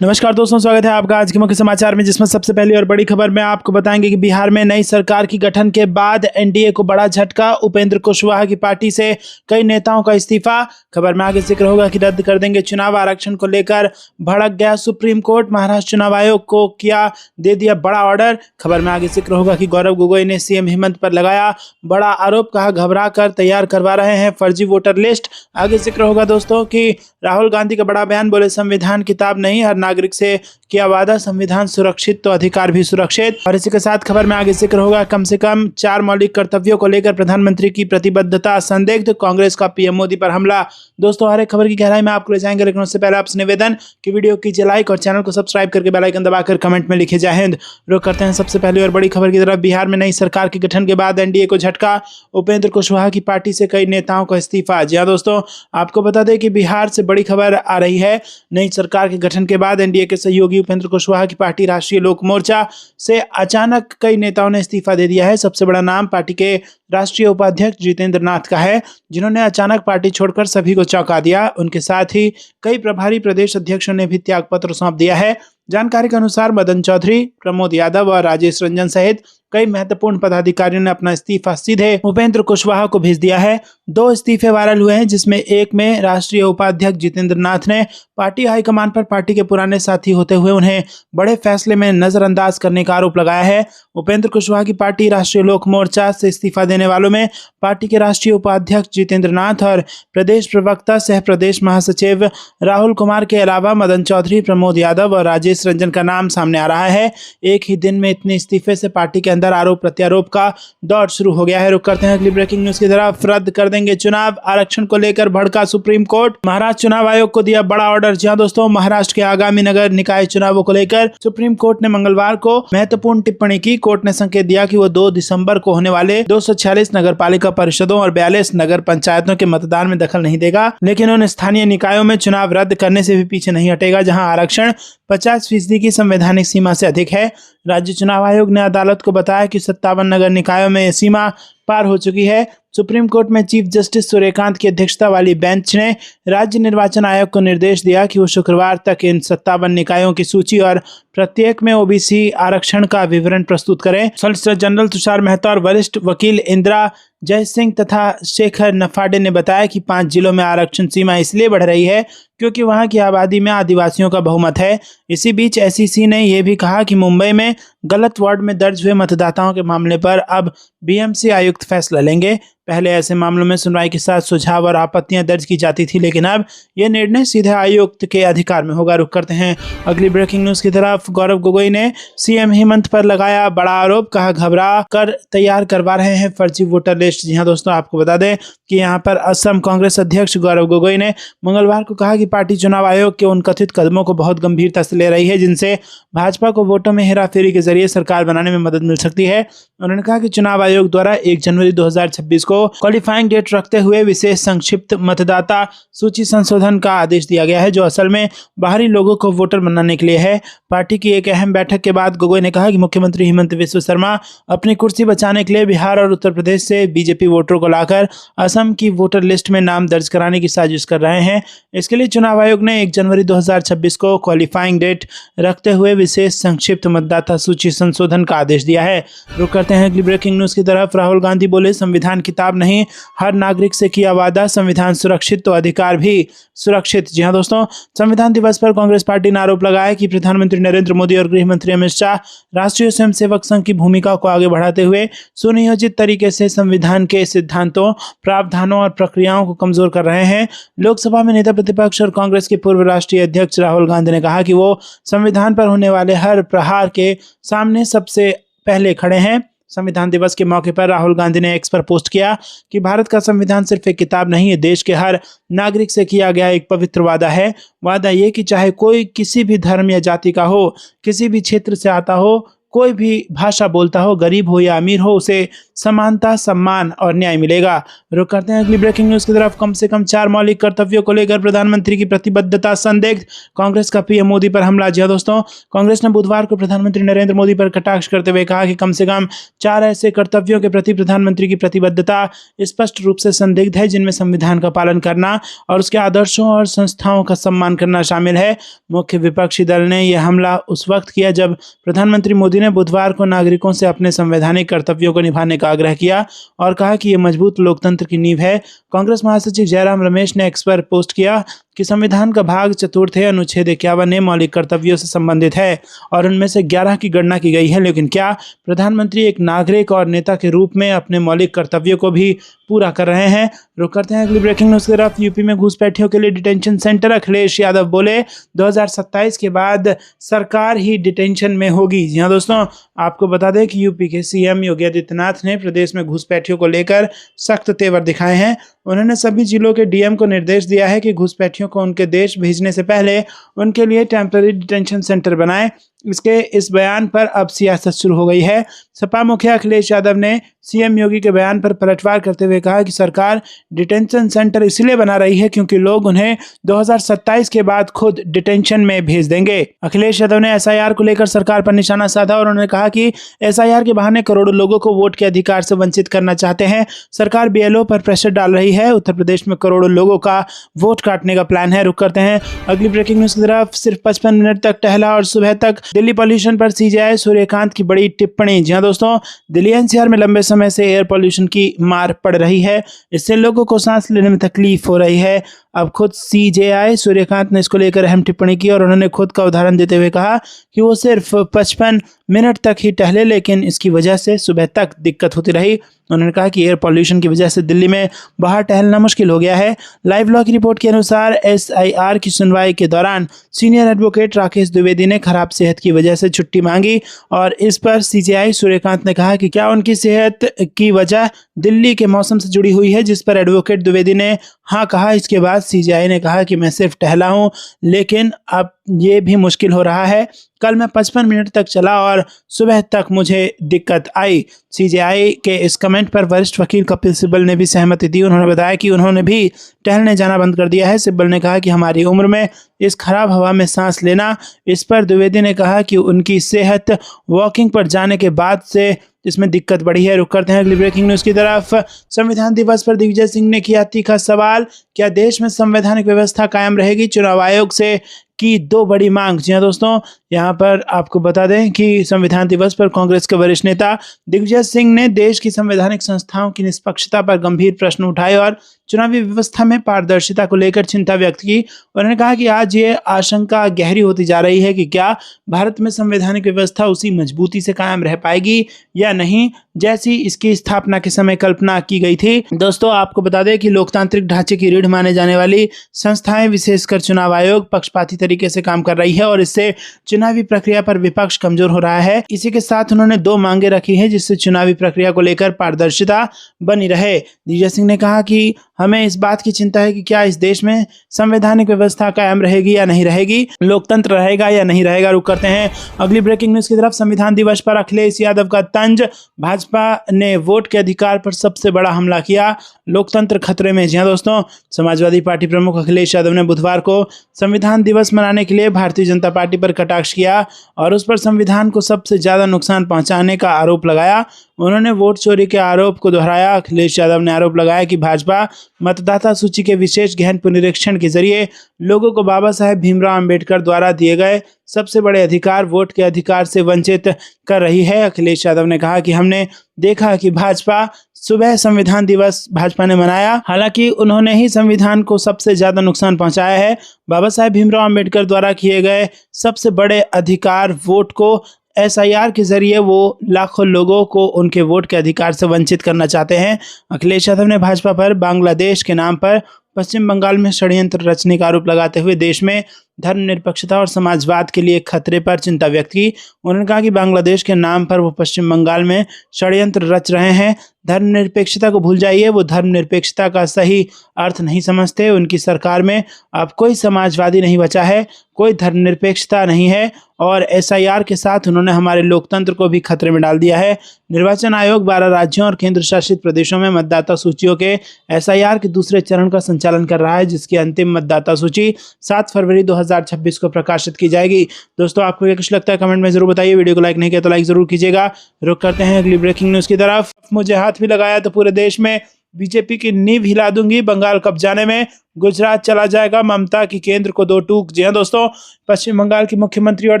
नमस्कार दोस्तों, स्वागत है आपका आज के मुख्य समाचार में, जिसमें सबसे पहली और बड़ी खबर में आपको बताएंगे कि बिहार में नई सरकार की गठन के बाद एनडीए को बड़ा झटका। उपेंद्र कुशवाहा की पार्टी से कई नेताओं का इस्तीफा। खबर में आगे जिक्र होगा कि रद्द कर देंगे चुनाव। आरक्षण को लेकर भड़क गया सुप्रीम कोर्ट। महाराष्ट्र चुनाव आयोग को दे दिया बड़ा ऑर्डर। खबर में आगे जिक्र होगा कि गौरव गोगोई ने सीएम हेमंत पर लगाया बड़ा आरोप। कहा घबरा कर तैयार करवा रहे हैं फर्जी वोटर लिस्ट। आगे जिक्र होगा दोस्तों कि राहुल गांधी का बड़ा बयान। बोले संविधान किताब नहीं, हर नागरिक से किया वादा, संविधान सुरक्षित तो अधिकार भी सुरक्षित। और इसी के साथ खबर में आगे जिक्र होगा कम से कम 4 मौलिक कर्तव्यों को लेकर प्रधानमंत्री की प्रतिबद्धता संदिग्ध। कांग्रेस का पीएम मोदी पर हमला। दोस्तों हर एक खबर की गहराई में आपको ले जाएंगे, लेकिन उससे पहले आपसे निवेदन कि वीडियो कीजिए लाइक और चैनल को सब्सक्राइब करके बेल आइकन दबाकर कमेंट में लिखे जय हिंद। रुक करते हैं सबसे पहली और बड़ी खबर की तरफ। बिहार में नई सरकार के गठन के बाद एनडीए को झटका। उपेंद्र कुशवाहा की पार्टी से कई नेताओं का इस्तीफा। जी हां दोस्तों, आपको बता दें कि बिहार से बड़ी खबर आ रही है। नई सरकार के गठन के बाद एनडीए के सहयोगी उपेंद्र कुशवाहा की पार्टी राष्ट्रीय लोक मोर्चा से अचानक कई नेताओं ने इस्तीफा दे दिया है। सबसे बड़ा नाम पार्टी के राष्ट्रीय उपाध्यक्ष जितेंद्र नाथ का है, जिन्होंने अचानक पार्टी छोड़कर सभी को चौंका दिया। उनके साथ ही कई प्रभारी प्रदेश अध्यक्षों ने भी त्यागपत्र सौंप दिया है। जानकारी के अनुसार मदन चौधरी, प्रमोद यादव और राजेश रंजन सहित कई महत्वपूर्ण पदाधिकारियों ने अपना इस्तीफा सीधे उपेंद्र कुशवाहा को भेज दिया है। 2 इस्तीफे वायरल हुए हैं, जिसमें एक में राष्ट्रीय उपाध्यक्ष जितेंद्र नाथ ने पार्टी हाईकमान पर पार्टी के पुराने साथी होते हुए उन्हें बड़े फैसले में नजरअंदाज करने का आरोप लगाया है। उपेंद्र कुशवाहा की पार्टी राष्ट्रीय लोक मोर्चा से इस्तीफा देने वालों में पार्टी के राष्ट्रीय उपाध्यक्ष जितेंद्र नाथ और प्रदेश प्रवक्ता सह प्रदेश महासचिव राहुल कुमार के अलावा मदन चौधरी, प्रमोद यादव और राजेश रंजन का नाम सामने आ रहा है। एक ही दिन में इतने इस्तीफे से पार्टी के अंदर आरोप प्रत्यारोप का दौर शुरू हो गया है। रुक करते हैं अगली ब्रेकिंग न्यूज की तरफ। रद्द कर देंगे चुनाव। आरक्षण को लेकर भड़का सुप्रीम कोर्ट। महाराष्ट्र चुनाव आयोग को दिया बड़ा ऑर्डर। जी हां दोस्तों, महाराष्ट्र के आगामी नगर निकाय चुनावों को लेकर सुप्रीम कोर्ट ने मंगलवार को महत्वपूर्ण टिप्पणी की। कोर्ट ने संकेत दिया कि वो 2 दिसंबर को होने वाले 246 नगर पालिका परिषदों और 42 नगर पंचायतों के मतदान में दखल नहीं देगा, लेकिन उन स्थानीय निकायों में चुनाव रद्द करने से भी पीछे नहीं हटेगा जहां आरक्षण 50% की संवैधानिक सीमा से अधिक है। राज्य चुनाव आयोग ने अदालत को बताया कि 57 नगर निकायों में यह सीमा पार हो चुकी है। सुप्रीम कोर्ट में चीफ जस्टिस सूर्यकांत की अध्यक्षता वाली बेंच ने राज्य निर्वाचन आयोग को निर्देश दिया कि वो शुक्रवार तक इन 57 निकायों की सूची और प्रत्येक में ओबीसी आरक्षण का विवरण प्रस्तुत करें। सॉलिसिटर जनरल तुषार मेहता और वरिष्ठ वकील इंदिरा जय सिंह तथा शेखर नफाडे ने बताया कि 5 जिलों में आरक्षण सीमा इसलिए बढ़ रही है क्योंकि वहां की आबादी में आदिवासियों का बहुमत है। इसी बीच एसईसी ने यह भी कहा कि मुंबई में गलत वार्ड में दर्ज हुए मतदाताओं के मामले पर अब बीएमसी आयुक्त फैसला लेंगे। पहले ऐसे मामलों में सुनवाई के साथ सुझाव और आपत्तियां दर्ज की जाती थी, लेकिन अब यह निर्णय सीधे आयुक्त के अधिकार में होगा। रुक करते हैं अगली ब्रेकिंग न्यूज की तरफ। गौरव गोगोई ने सीएम हेमंत पर लगाया बड़ा आरोप। कहा घबरा कर तैयार करवा रहे हैं फर्जी वोटर लिस्ट। जी हां दोस्तों, आपको बता दें कि यहाँ पर असम कांग्रेस अध्यक्ष गौरव गोगोई ने मंगलवार को कहा कि पार्टी चुनाव आयोग के उन कथित कदमों को बहुत गंभीरता से ले रही है जिनसे भाजपा को वोटों में हेराफेरी के जरिए सरकार बनाने में मदद मिल सकती है। उन्होंने कहा कि चुनाव आयोग द्वारा 1 जनवरी 2026 को क्वालिफाइंग डेट रखते हुए विशेष संक्षिप्त मतदाता सूची संशोधन का आदेश दिया गया है, जो असल में बाहरी लोगों को वोटर बनाने के लिए है। पार्टी की एक अहम बैठक के बाद गोगोई ने कहा कि मुख्यमंत्री हेमंत बिस्वा शर्मा अपनी कुर्सी बचाने के लिए बिहार और उत्तर प्रदेश से बीजेपी वोटरों को लाकर असम की वोटर लिस्ट में नाम दर्ज कराने की साजिश कर रहे हैं। इसके लिए चुनाव आयोग ने 1 जनवरी 2026 को क्वालिफाइंग डेट रखते हुए विशेष संक्षिप्त मतदाता सूची संशोधन का आदेश दिया है। रुक करते हैं अगली ब्रेकिंग न्यूज की तरफ। राहुल गांधी बोले संविधान किताब नहीं, हर नागरिक से किया वादा, संविधान सुरक्षित तो अधिकार भी सुरक्षित। जी हां दोस्तों, संविधान दिवस पर कांग्रेस पार्टी ने आरोप लगाया कि प्रधानमंत्री नरेंद्र मोदी और गृह मंत्री अमित शाह राष्ट्रीय स्वयंसेवक संघ की भूमिका को आगे बढ़ाते हुए सुनियोजित तरीके से संविधान के सिद्धांतों, प्रावधानों और प्रक्रियाओं को कमजोर कर रहे हैं। लोकसभा में नेता प्रतिपक्ष और कांग्रेस के पूर्व राष्ट्रीय अध्यक्ष राहुल गांधी ने कहा कि वो संविधान पर होने वाले हर प्रहार के सामने सबसे पहले खड़े हैं। संविधान दिवस के मौके पर राहुल गांधी ने एक्स पर पोस्ट किया कि भारत का संविधान सिर्फ एक किताब नहीं है, देश के हर नागरिक से किया गया एक पवित्र वादा है। वादा ये कि चाहे कोई किसी भी धर्म या जाति का हो, किसी भी क्षेत्र से आता हो, कोई भी भाषा बोलता हो, गरीब हो या अमीर हो, उसे समानता, सम्मान और न्याय मिलेगा। रुक करते हैं अगली ब्रेकिंग न्यूज की तरफ। कम से कम 4 मौलिक कर्तव्यों को लेकर प्रधानमंत्री की प्रतिबद्धता संदिग्ध, कांग्रेस का पीएम मोदी पर हमला। जी दोस्तों, कांग्रेस ने बुधवार को प्रधानमंत्री नरेंद्र मोदी पर कटाक्ष करते हुए कहा कि कम से कम 4 ऐसे कर्तव्यों के प्रति प्रधानमंत्री की प्रतिबद्धता स्पष्ट रूप से संदिग्ध है, जिनमें संविधान का पालन करना और उसके आदर्शों और संस्थाओं का सम्मान करना शामिल है। मुख्य विपक्षी दल ने यह हमला उस वक्त किया जब प्रधानमंत्री मोदी ने बुधवार को नागरिकों से अपने संवैधानिक कर्तव्यों को निभाने का आग्रह किया और कहा कि यह मजबूत लोकतंत्र की नींव है। कांग्रेस महासचिव जयराम रमेश ने एक्स पर पोस्ट किया कि संविधान का भाग चतुर्थ अनुच्छेद 51 मौलिक कर्तव्यों से संबंधित है और उनमें से 11 की गणना की गई है, लेकिन क्या प्रधानमंत्री एक नागरिक और नेता के रूप में अपने मौलिक कर्तव्यों को भी पूरा कर रहे हैं? रुक करते हैं अगली ब्रेकिंग न्यूज की तरफ। यूपी में घुसपैठियों के लिए डिटेंशन सेंटर, अखिलेश यादव बोले 2027 के बाद सरकार ही डिटेंशन में होगी। जी हाँ दोस्तों, आपको बता दें कि यूपी के सीएम योगी आदित्यनाथ ने प्रदेश में घुसपैठियों को लेकर सख्त तेवर दिखाए हैं। उन्होंने सभी जिलों के डीएम को निर्देश दिया है कि घुसपैठियों को उनके देश भेजने से पहले उनके लिए टेम्पररी डिटेंशन सेंटर बनाएं। इसके इस बयान पर अब सियासत शुरू हो गई है। सपा मुखिया अखिलेश यादव ने सीएम योगी के बयान पर पलटवार करते हुए कहा कि सरकार डिटेंशन सेंटर इसलिए बना रही है क्योंकि लोग उन्हें 2027 के बाद खुद डिटेंशन में भेज देंगे। अखिलेश यादव ने एसआईआर को लेकर सरकार पर निशाना साधा और उन्होंने कहा कि एसआईआर के बहाने करोड़ों लोगों को वोट के अधिकार से वंचित करना चाहते हैं। सरकार बीएलओ पर प्रेशर डाल रही है। उत्तर प्रदेश में करोड़ों लोगों का वोट काटने का प्लान है। रुक करते हैं अगली ब्रेकिंग न्यूज की तरफ। सिर्फ 55 मिनट तक टहला और सुबह तक दिल्ली पॉल्यूशन पर सीजेआई सूर्यकांत की बड़ी टिप्पणी। जी हाँ दोस्तों, दिल्ली एनसीआर में लंबे समय से एयर पॉल्यूशन की मार पड़ रही है। इससे लोगों को सांस लेने में तकलीफ हो रही है। अब खुद सीजेआई सूर्यकांत ने इसको लेकर अहम टिप्पणी की और उन्होंने खुद का उदाहरण देते हुए कहा कि वो सिर्फ 55 मिनट तक ही टहले, लेकिन इसकी वजह से सुबह तक दिक्कत होती रही। उन्होंने कहा कि एयर पॉल्यूशन की वजह से दिल्ली में बाहर टहलना मुश्किल हो गया है। लाइव लॉ की रिपोर्ट के अनुसार एसआईआर की सुनवाई के दौरान सीनियर एडवोकेट राकेश द्विवेदी ने खराब सेहत की वजह से छुट्टी मांगी और इस पर सीजेआई सूर्यकांत ने कहा कि क्या उनकी सेहत की वजह दिल्ली के मौसम से जुड़ी हुई है, जिस पर एडवोकेट द्विवेदी ने हाँ कहा। इसके बाद सीजेआई ने कहा कि मैं सिर्फ टहला हूं, लेकिन अब ये भी मुश्किल हो रहा है। कल मैं 55 मिनट तक चला और सुबह तक मुझे दिक्कत आई। सीजेआई के इस कमेंट पर वरिष्ठ वकील कपिल सिब्बल ने भी सहमति दी। उन्होंने बताया कि उन्होंने भी टहलने जाना बंद कर दिया है। सिब्बल ने कहा कि हमारी उम्र में इस खराब हवा में सांस लेना। इस पर द्विवेदी ने कहा कि उनकी सेहत वॉकिंग पर जाने के बाद से इसमें दिक्कत बढ़ी है। रुक करते हैं अगली ब्रेकिंग न्यूज की तरफ। संविधान दिवस पर दिग्विजय सिंह ने किया तीखा सवाल, क्या देश में संवैधानिक व्यवस्था कायम रहेगी? चुनाव आयोग से की 2 बड़ी मांग। जी हाँ दोस्तों, यहाँ पर आपको बता दें कि संविधान दिवस पर कांग्रेस के वरिष्ठ नेता दिग्विजय सिंह ने देश की संवैधानिक संस्थाओं की निष्पक्षता पर गंभीर प्रश्न उठाए और चुनावी व्यवस्था में पारदर्शिता को लेकर चिंता व्यक्त की। उन्होंने कहा कि आज ये आशंका गहरी होती जा रही है कि क्या भारत में संवैधानिक व्यवस्था उसी मजबूती से कायम रह पाएगी या नहीं, जैसी इसकी स्थापना के समय कल्पना की गई थी। दोस्तों, आपको बता दें कि लोकतांत्रिक ढांचे की रीढ़ माने जाने वाली संस्थाएं, विशेषकर चुनाव आयोग, पक्षपाती तरीके से काम कर रही है और इससे चुनावी प्रक्रिया पर विपक्ष कमजोर हो रहा है। इसी के साथ उन्होंने 2 मांगे रखी हैं जिससे चुनावी प्रक्रिया को लेकर पारदर्शिता बनी रहे। दिग्विजय सिंह ने कहा कि हमें इस बात की चिंता है कि क्या इस देश में संवैधानिक व्यवस्था कायम रहेगी या नहीं रहेगी, लोकतंत्र रहेगा या नहीं रहेगा। रुक करते हैं अगली ब्रेकिंग न्यूज की तरफ। संविधान दिवस पर अखिलेश यादव का तंज, भाजपा ने वोट के अधिकार पर सबसे बड़ा हमला किया, लोकतंत्र खतरे में। जी हाँ दोस्तों, समाजवादी पार्टी प्रमुख अखिलेश यादव ने बुधवार को संविधान दिवस मनाने के लिए भारतीय जनता पार्टी पर कटाक्ष किया और उस पर संविधान को सबसे ज्यादा नुकसान पहुंचाने का आरोप लगाया। उन्होंने वोट चोरी के आरोप को दोहराया। अखिलेश यादव ने आरोप लगाया कि भाजपा मतदाता सूची के विशेष गहन पुनरीक्षण के जरिए लोगों को बाबा साहेब भीमराव अंबेडकर द्वारा दिए गए सबसे बड़े अधिकार, वोट के अधिकार से वंचित कर रही है। अखिलेश यादव ने कहा कि हमने देखा कि भाजपा सुबह संविधान दिवस भाजपा ने मनाया, हालांकि उन्होंने ही संविधान को सबसे ज्यादा नुकसान पहुंचाया है। बाबा साहेब भीमराव अंबेडकर द्वारा किए गए सबसे बड़े अधिकार, वोट को एसआईआर के जरिए वो लाखों लोगों को उनके वोट के अधिकार से वंचित करना चाहते हैं। अखिलेश यादव ने भाजपा पर बांग्लादेश के नाम पर पश्चिम बंगाल में षड्यंत्र रचने का आरोप लगाते हुए देश में धर्मनिरपेक्षता और समाजवाद के लिए खतरे पर चिंता व्यक्त की। उन्होंने कहा कि बांग्लादेश के नाम पर वो पश्चिम बंगाल में षड्यंत्र रच रहे हैं। धर्मनिरपेक्षता को भूल जाइए, वो धर्मनिरपेक्षता का सही अर्थ नहीं समझते। उनकी सरकार में अब कोई समाजवादी नहीं बचा है, कोई धर्मनिरपेक्षता नहीं है और एसआईआर के साथ उन्होंने हमारे लोकतंत्र को भी खतरे में डाल दिया है। निर्वाचन आयोग 12 राज्यों और केंद्र शासित प्रदेशों में मतदाता सूचियों के एसआईआर के दूसरे चरण का संचालन कर रहा है, जिसकी अंतिम मतदाता सूची 7 फरवरी 2026 को प्रकाशित की जाएगी। दोस्तों, आपको क्या कुछ लगता है कमेंट में जरूर बताइए। वीडियो को लाइक नहीं किया तो लाइक जरूर कीजिएगा। रुक करते हैं अगली ब्रेकिंग न्यूज की तरफ। मुझे हाथ भी लगाया तो पूरे देश में बीजेपी की नींव हिला दूंगी, बंगाल कब जाने में गुजरात चला जाएगा, ममता की केंद्र को 2 टूक। जी हां दोस्तों, पश्चिम बंगाल की मुख्यमंत्री और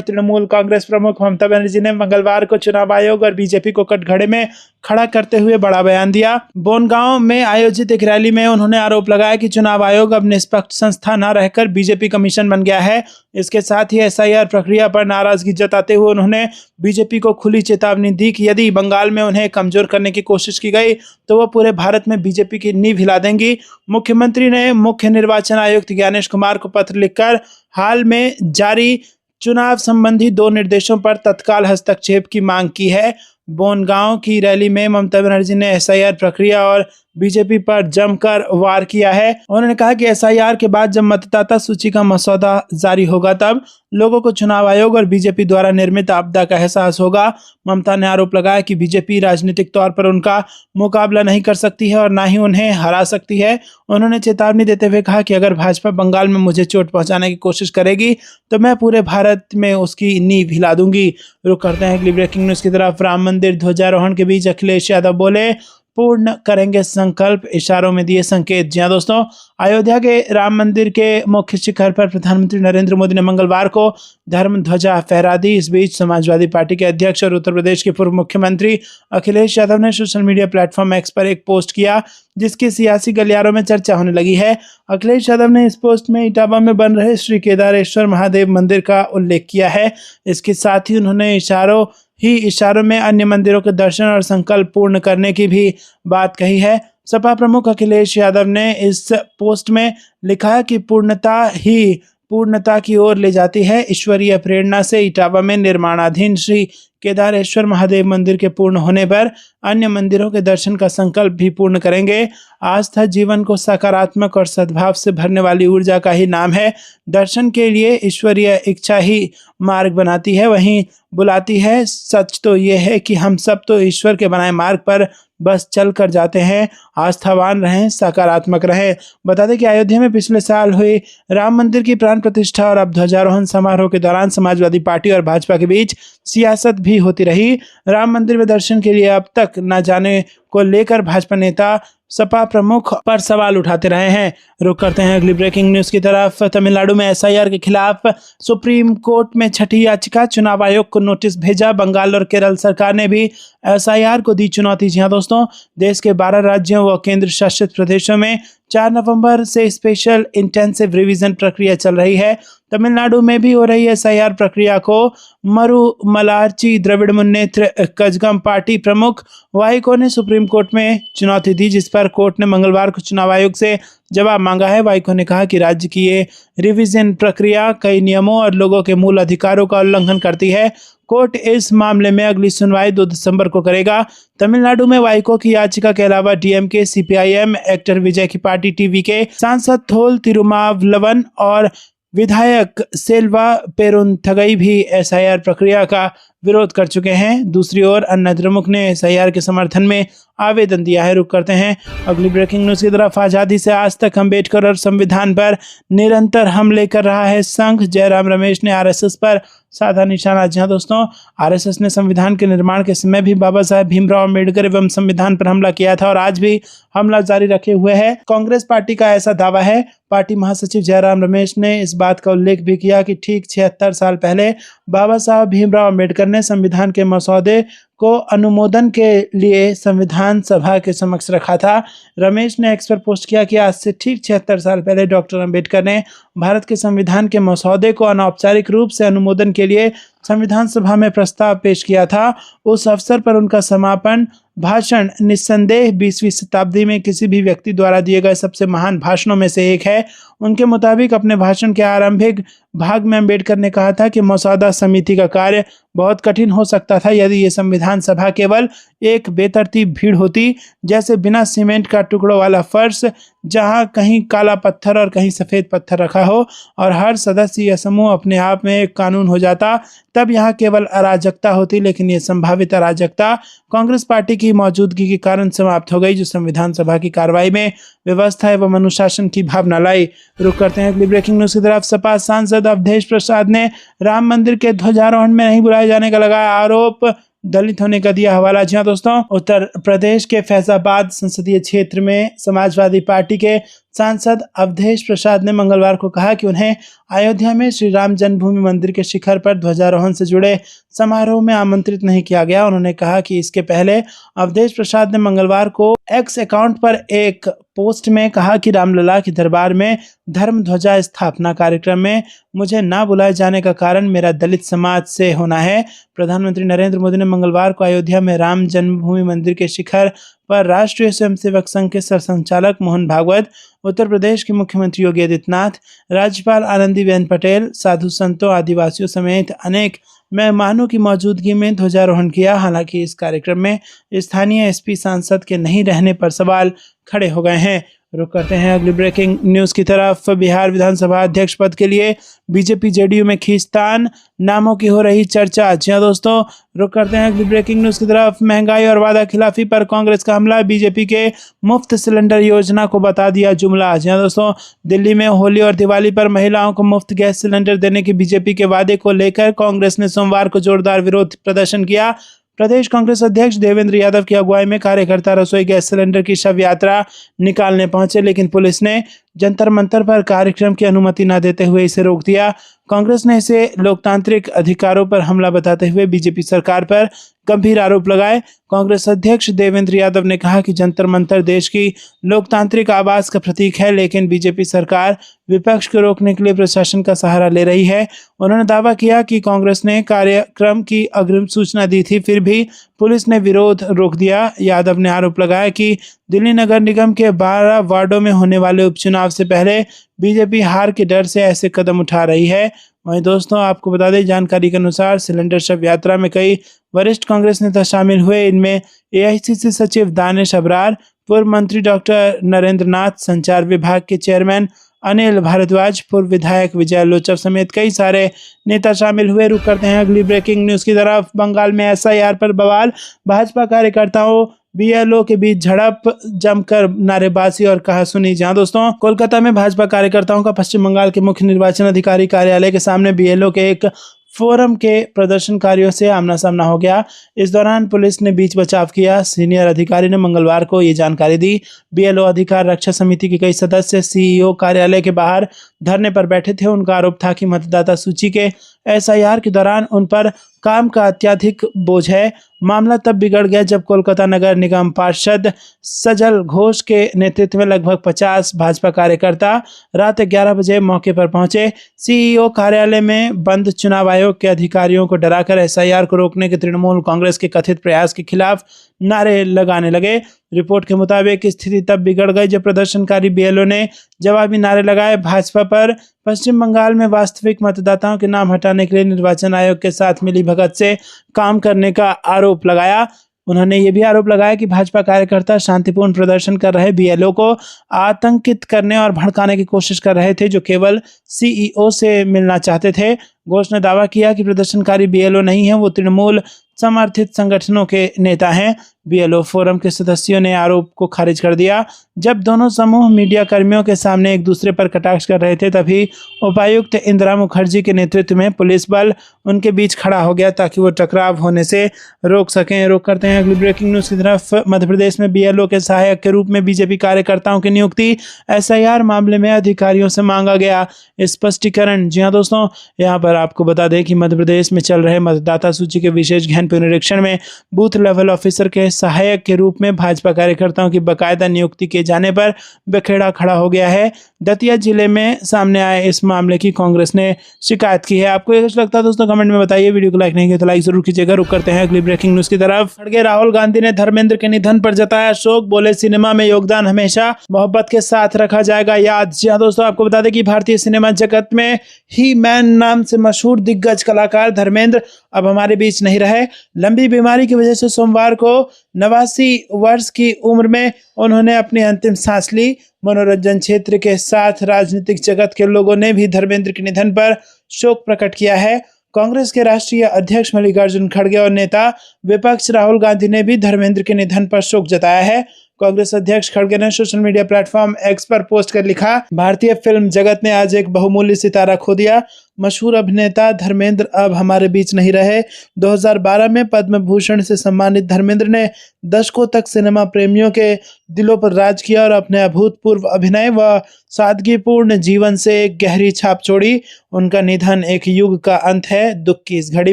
तृणमूल कांग्रेस प्रमुख ममता बनर्जी ने मंगलवार को चुनाव आयोग और बीजेपी को कटघरे में खड़ा करते हुए बड़ा बयान दिया। बोनगांव में आयोजित एक रैली में उन्होंने आरोप लगाया कि चुनाव आयोग अब निष्पक्ष संस्था न रहकर बीजेपी कमीशन बन गया है। इसके साथ ही एसआईआर प्रक्रिया पर नाराजगी जताते हुए उन्होंने बीजेपी को खुली चेतावनी दी कि यदि बंगाल में उन्हें कमजोर करने की कोशिश की गई तो वह पूरे भारत में बीजेपी की नींव हिला देंगी। मुख्यमंत्री ने मुख्य निर्वाचन आयुक्त ज्ञानेश कुमार को पत्र लिखकर हाल में जारी चुनाव संबंधी 2 निर्देशों पर तत्काल हस्तक्षेप की मांग की है। बोनगांव की रैली में ममता बनर्जी ने एसआईआर प्रक्रिया और बीजेपी पर जमकर वार किया है। उन्होंने कहा कि एसआईआर के बाद जब मतदाता सूची का मसौदा जारी होगा तब लोगों को चुनाव आयोग और बीजेपी द्वारा निर्मित आपदा का एहसास होगा। ममता ने आरोप लगाया कि बीजेपी राजनीतिक तौर पर उनका मुकाबला नहीं कर सकती है और ना ही उन्हें हरा सकती है। उन्होंने चेतावनी देते हुए कहा कि अगर भाजपा बंगाल में मुझे चोट पहुंचाने की कोशिश करेगी तो मैं पूरे भारत में उसकी नींव हिला दूंगी। रुक करते हैं अगली ब्रेकिंग न्यूज की तरफ। राम मंदिर ध्वजारोहण के बीच अखिलेश यादव बोले पूर्ण करेंगे संकल्प, इशारों में दिए संकेत। जी हां दोस्तों, अयोध्या के राम मंदिर के मुख्य शिखर पर प्रधानमंत्री नरेंद्र मोदी ने मंगलवार को धर्म ध्वजा फहरा दी। इस बीच समाजवादी पार्टी के अध्यक्ष और उत्तर प्रदेश के पूर्व मुख्यमंत्री अखिलेश यादव ने सोशल मीडिया प्लेटफॉर्म एक्स पर एक पोस्ट किया जिसकी सियासी गलियारों में चर्चा होने लगी है। अखिलेश यादव ने इस पोस्ट में इटावा में बन रहे श्री केदारेश्वर महादेव मंदिर का उल्लेख किया है। इसके साथ ही उन्होंने इशारों में अन्य मंदिरों के दर्शन और संकल्प पूर्ण करने की भी बात कही है। सपा प्रमुख अखिलेश यादव ने इस पोस्ट में लिखा कि पूर्णता ही पूर्णता की ओर ले जाती है। ईश्वरीय प्रेरणा से इटावा में निर्माणाधीन श्री केदारेश्वर महादेव मंदिर के पूर्ण होने पर अन्य मंदिरों के दर्शन का संकल्प भी पूर्ण करेंगे। आस्था जीवन को सकारात्मक और सद्भाव से भरने वाली ऊर्जा का ही नाम है। दर्शन के लिए ईश्वरीय इच्छा ही मार्ग बनाती है, वहीं बुलाती है। सच तो ये है कि हम सब तो ईश्वर के बनाए मार्ग पर बस चल कर जाते हैं। आस्थावान रहें, सकारात्मक रहें। बता दें कि अयोध्या में पिछले साल हुई राम मंदिर की प्राण प्रतिष्ठा और अब ध्वजारोहण समारोह के दौरान समाजवादी पार्टी और भाजपा के बीच सियासत भी होती रही। राम मंदिर में दर्शन के लिए अब तक न जाने को लेकर भाजपा नेता सपा प्रमुख पर सवाल उठाते रहे हैं। रुक करते हैं अगली ब्रेकिंग न्यूज की तरफ। तमिलनाडु में एसआईआर के खिलाफ सुप्रीम कोर्ट में छठी याचिका, चुनाव आयोग को नोटिस भेजा। बंगाल और केरल सरकार ने भी एसआईआर को दी चुनौती। जी हां दोस्तों, देश के 12 राज्यों व केंद्र शासित प्रदेशों में 4 नवंबर से स्पेशल इंटेंसिव रिवीजन प्रक्रिया चल रही है। तमिलनाडु में भी हो रही एसआईआर प्रक्रिया को मरुमलार्ची द्रविड़ मुन्नेत्र कजगम पार्टी प्रमुख वाइको ने सुप्रीम कोर्ट में चुनौती दी, जिस पर कोर्ट ने मंगलवार को चुनाव आयोग से जवाब मांगा है। वाइको ने कहा कि राज्य की ये रिवीजन प्रक्रिया कई नियमों और लोगों के मूल अधिकारों का उल्लंघन करती है। कोर्ट इस मामले में अगली सुनवाई 2 दिसंबर को करेगा। तमिलनाडु में वाइको की याचिका के अलावा डीएमके, सीपीआईएम, एक्टर विजय की पार्टी टीवी के सांसद थोल तिरुमावलवन और विधायक सेल्वा पेरुंथगई भी एसआईआर प्रक्रिया का विरोध कर चुके हैं। दूसरी ओर अन्ना द्रमुक ने एसआईआर के समर्थन में आवेदन दिया है। रुक करते हैं अगली ब्रेकिंग न्यूज की तरफ। आजादी से आज तक अम्बेडकर और संविधान पर निरंतर हमले कर रहा है संघ, जयराम रमेश ने आरएसएस पर साधा निशाना। जी हां दोस्तों, आरएसएस ने संविधान के निर्माण के समय भी बाबा साहेब भीमराव अम्बेडकर एवं संविधान पर हमला किया था और आज भी हमला जारी रखे हुए है। कांग्रेस पार्टी का ऐसा दावा है। पार्टी महासचिव जयराम रमेश ने इस बात का उल्लेख भी किया कि ठीक 76 साल पहले बाबा साहब भीमराव अम्बेडकर ने संविधान के मसौदे को अनुमोदन के लिए संविधान सभा के समक्ष रखा था। रमेश ने एक्स पर पोस्ट किया कि आज से ठीक 76 साल पहले डॉक्टर अम्बेडकर ने भारत के संविधान के मसौदे को अनौपचारिक रूप से अनुमोदन के लिए संविधान सभा में प्रस्ताव पेश किया था। उस अवसर पर उनका समापन भाषण निस्संदेह 20वीं शताब्दी में किसी भी व्यक्ति द्वारा दिए गए सबसे महान भाषणों में से एक है। उनके मुताबिक अपने भाषण के आरंभिक भाग में अम्बेडकर ने कहा था कि मसौदा समिति का कार्य बहुत कठिन हो सकता था यदि ये संविधान सभा केवल एक बेतरतीब भीड़ होती, जैसे बिना सीमेंट का टुकड़ों वाला फर्श जहां कहीं काला पत्थर और कहीं सफेद पत्थर रखा हो और हर सदस्य या समूह अपने आप में एक कानून हो जाता, तब यहाँ केवल अराजकता होती। लेकिन ये संभावित अराजकता कांग्रेस पार्टी की मौजूदगी के कारण समाप्त हो गई, जो संविधान सभा की कार्रवाई में व्यवस्था एवं अनुशासन की भावना लाई। रुक करते हैं अगली ब्रेकिंग न्यूज की तरफ। सपा सांसद अवधेश प्रसाद ने राम मंदिर के ध्वजारोहण में नहीं बुलाए जाने का लगाया आरोप, दलित होने का दिया हवाला। जी हाँ दोस्तों, उत्तर प्रदेश के फैजाबाद संसदीय क्षेत्र में समाजवादी पार्टी के सांसद अवधेश प्रसाद ने मंगलवार को कहा कि उन्हें अयोध्या में श्री राम जन्मभूमि मंदिर के शिखर पर ध्वजारोहण से जुड़े समारोह में आमंत्रित नहीं किया गया। उन्होंने कहा कि इसके पहले अवधेश प्रसाद ने मंगलवार को एक्स अकाउंट पर एक पोस्ट में कहा कि रामलला के दरबार में धर्म ध्वजा स्थापना कार्यक्रम में मुझे ना बुलाए जाने का कारण मेरा दलित समाज से होना है। प्रधानमंत्री नरेंद्र मोदी ने मंगलवार को अयोध्या में राम जन्मभूमि मंदिर के शिखर पर राष्ट्रीय स्वयंसेवक संघ के सरसंचालक मोहन भागवत, उत्तर प्रदेश के मुख्यमंत्री योगी आदित्यनाथ, राज्यपाल आनंदीबेन पटेल, साधु संतों, आदिवासियों समेत अनेक मेहमानों की मौजूदगी में ध्वजारोहण किया। हालांकि इस कार्यक्रम में स्थानीय एसपी सांसद के नहीं रहने पर सवाल खड़े हो गए हैं। रुक करते हैं अगली ब्रेकिंग न्यूज की तरफ। बिहार विधानसभा अध्यक्ष पद के लिए बीजेपी जेडीयू में खींचतान, नामों की हो रही चर्चा। जी हाँ दोस्तों, रुक करते हैं अगली ब्रेकिंग न्यूज की तरफ। महंगाई और वादा खिलाफी पर कांग्रेस का हमला, बीजेपी के मुफ्त सिलेंडर योजना को बता दिया जुमला। जी हाँ दोस्तों, दिल्ली में होली और दिवाली पर महिलाओं को मुफ्त गैस सिलेंडर देने के बीजेपी के वादे को लेकर कांग्रेस ने सोमवार को जोरदार विरोध प्रदर्शन किया। प्रदेश कांग्रेस अध्यक्ष देवेंद्र यादव की अगुवाई में कार्यकर्ता रसोई गैस सिलेंडर की शव यात्रा निकालने पहुंचे, लेकिन पुलिस ने जंतर मंतर पर कार्यक्रम की अनुमति न देते हुए इसे रोक दिया। कांग्रेस ने इसे लोकतांत्रिक अधिकारों पर हमला बताते हुए बीजेपी सरकार पर गंभीर आरोप लगाए। कांग्रेस अध्यक्ष देवेंद्र यादव ने कहा कि जंतर मंतर देश की लोकतांत्रिक आवाज का प्रतीक है, लेकिन बीजेपी सरकार विपक्ष को रोकने के लिए प्रशासन का सहारा ले रही है। उन्होंने दावा किया कि कांग्रेस ने कार्यक्रम की अग्रिम सूचना दी थी, फिर भी पुलिस ने विरोध रोक दिया। यादव ने आरोप लगाया कि दिल्ली नगर निगम के 12 वार्डों में होने वाले उपचुनाव से पहले बीजेपी हार के डर से ऐसे कदम उठा रही है। वहीं दोस्तों, आपको बता दें, जानकारी के अनुसार सिलेंडर शव यात्रा में कई वरिष्ठ कांग्रेस नेता शामिल हुए। इनमें एआईसीसी सचिव दानिश अबरार, पूर्व मंत्री डॉक्टर नरेंद्र नाथ, संचार विभाग के चेयरमैन अनिल भारद्वाज, पूर्व विधायक विजय लोचव समेत कई सारे नेता शामिल हुए। रुक करते हैं अगली ब्रेकिंग न्यूज की तरफ। बंगाल में एसआईआर पर बवाल, भाजपा कार्यकर्ताओं बीएलओ के बीच झड़प, जमकर नारेबाजी और कहासुनी। जहां दोस्तों, कोलकाता में भाजपा कार्यकर्ताओं का पश्चिम बंगाल के मुख्य निर्वाचन अधिकारी कार्यालय के सामने बीएलओ के एक फोरम के प्रदर्शनकारियों से आमना सामना हो गया। इस दौरान पुलिस ने बीच बचाव किया। सीनियर अधिकारी ने मंगलवार को ये जानकारी दी। बीएलओ अधिकार रक्षा समिति के कई सदस्य सीईओ कार्यालय के बाहर धरने पर बैठे थे। उनका आरोप था कि मतदाता सूची के एसआईआर के दौरान उन पर काम का अत्यधिक बोझ है। मामला तब बिगड़ गया जब कोलकाता नगर निगम पार्षद सजल घोष के नेतृत्व में लगभग 50 भाजपा कार्यकर्ता रात 11 बजे मौके पर पहुंचे। सीईओ कार्यालय में बंद चुनाव आयोग के अधिकारियों को डराकर एसआईआर को रोकने के तृणमूल कांग्रेस के कथित प्रयास के खिलाफ नारे लगाने लगे। रिपोर्ट के मुताबिक स्थिति तब बिगड़ गई जब प्रदर्शनकारी बीएलओ ने जवाबी नारे लगाए। भाजपा पर पश्चिम बंगाल में वास्तविक मतदाताओं के नाम हटाने के लिए निर्वाचन आयोग के साथ मिलीभगत से काम करने का आरोप लगाया। उन्होंने ये भी आरोप लगाया कि भाजपा कार्यकर्ता शांतिपूर्ण प्रदर्शन कर रहे बीएलओ को आतंकित करने और भड़काने की कोशिश कर रहे थे, जो केवल सीईओ से मिलना चाहते थे। घोष ने दावा किया कि प्रदर्शनकारी बीएलओ नहीं है, वो तृणमूल समर्थित संगठनों के नेता हैं। बीएलओ फोरम के सदस्यों ने आरोप को खारिज कर दिया। जब दोनों समूह मीडिया कर्मियों के सामने एक दूसरे पर कटाक्ष कर रहे थे, तभी उपायुक्त इंदिरा मुखर्जी के नेतृत्व में पुलिस बल उनके बीच खड़ा हो गया ताकि वो टकराव होने से रोक सकें। रोक करते हैं अगली ब्रेकिंग न्यूज की तरफ। मध्य प्रदेश में बीएलओ के सहायक के रूप में बीजेपी कार्यकर्ताओं की नियुक्ति, एसआईआर मामले में अधिकारियों से मांगा गया स्पष्टीकरण। जी हाँ दोस्तों, यहाँ पर आपको बता दें कि मध्य प्रदेश में चल रहे मतदाता सूची के विशेष गहन पुनरीक्षण में बूथ लेवल ऑफिसर के सहायक के रूप में भाजपा कार्यकर्ताओं की बाकायदा नियुक्ति किए जाने पर बखेड़ा खड़ा हो गया है। दतिया जिले में सामने आए इस मामले की कांग्रेस ने शिकायत की है। आपको ये कुछ लगता है दोस्तों, कमेंट में बताइए। वीडियो को लाइक नहीं किया तो लाइक जरूर कीजिएगा। रुक करते हैं अगली ब्रेकिंग न्यूज की तरफ। खड़गे राहुल गांधी ने धर्मेंद्र के निधन पर जताया शोक, बोले सिनेमा में योगदान हमेशा मोहब्बत के साथ रखा जाएगा याद। जी हाँ दोस्तों, आपको बता दें कि भारतीय सिनेमा जगत में ही मैन नाम से मशहूर दिग्गज कलाकार धर्मेंद्र अब हमारे बीच नहीं रहे। लंबी बीमारी की वजह से सोमवार को 89 वर्ष की उम्र में उन्होंने अपनी अंतिम सांस ली। मनोरंजन क्षेत्र के साथ राजनीतिक जगत के लोगों ने भी धर्मेंद्र के निधन पर शोक प्रकट किया है। कांग्रेस के राष्ट्रीय अध्यक्ष मल्लिकार्जुन खड़गे और नेता विपक्ष राहुल गांधी ने भी धर्मेंद्र के निधन पर शोक जताया है। कांग्रेस अध्यक्ष खड़गे ने सोशल मीडिया प्लेटफॉर्म एक्स पर पोस्ट कर लिखा, भारतीय फिल्म जगत ने आज एक बहुमूल्य सितारा खो दिया। मशहूर अभिनेता धर्मेंद्र अब हमारे बीच नहीं रहे। 2012 में पद्म भूषण से सम्मानित धर्मेंद्र ने दशकों तक सिनेमा प्रेमियों के दिलों पर राज किया और अपने अभूतपूर्व अभिनय व सादगीपूर्ण जीवन से एक गहरी छाप छोड़ी। उनका निधन एक युग का अंत है। दुख की इस घड़ी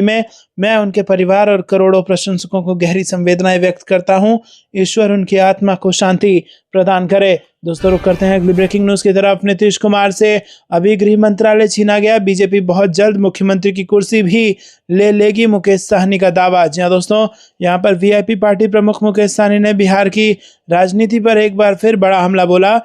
में मैं उनके परिवार और करोड़ों प्रशंसकों को गहरी संवेदनाएं व्यक्त करता हूं। ईश्वर उनकी आत्मा को शांति प्रदान करे। दोस्तों, रुक करते हैं अगली ब्रेकिंग न्यूज की तरफ। नीतीश कुमार से अभी गृह मंत्रालय छीना गया, बीजेपी बहुत जल्द मुख्यमंत्री की कुर्सी भी ले लेगी, मुकेश साहनी का दावा। जी हाँ दोस्तों, यहाँ पर वीआईपी पार्टी प्रमुख मुकेश साहनी ने बिहार की राजनीति पर एक बार फिर बड़ा हमला बोला।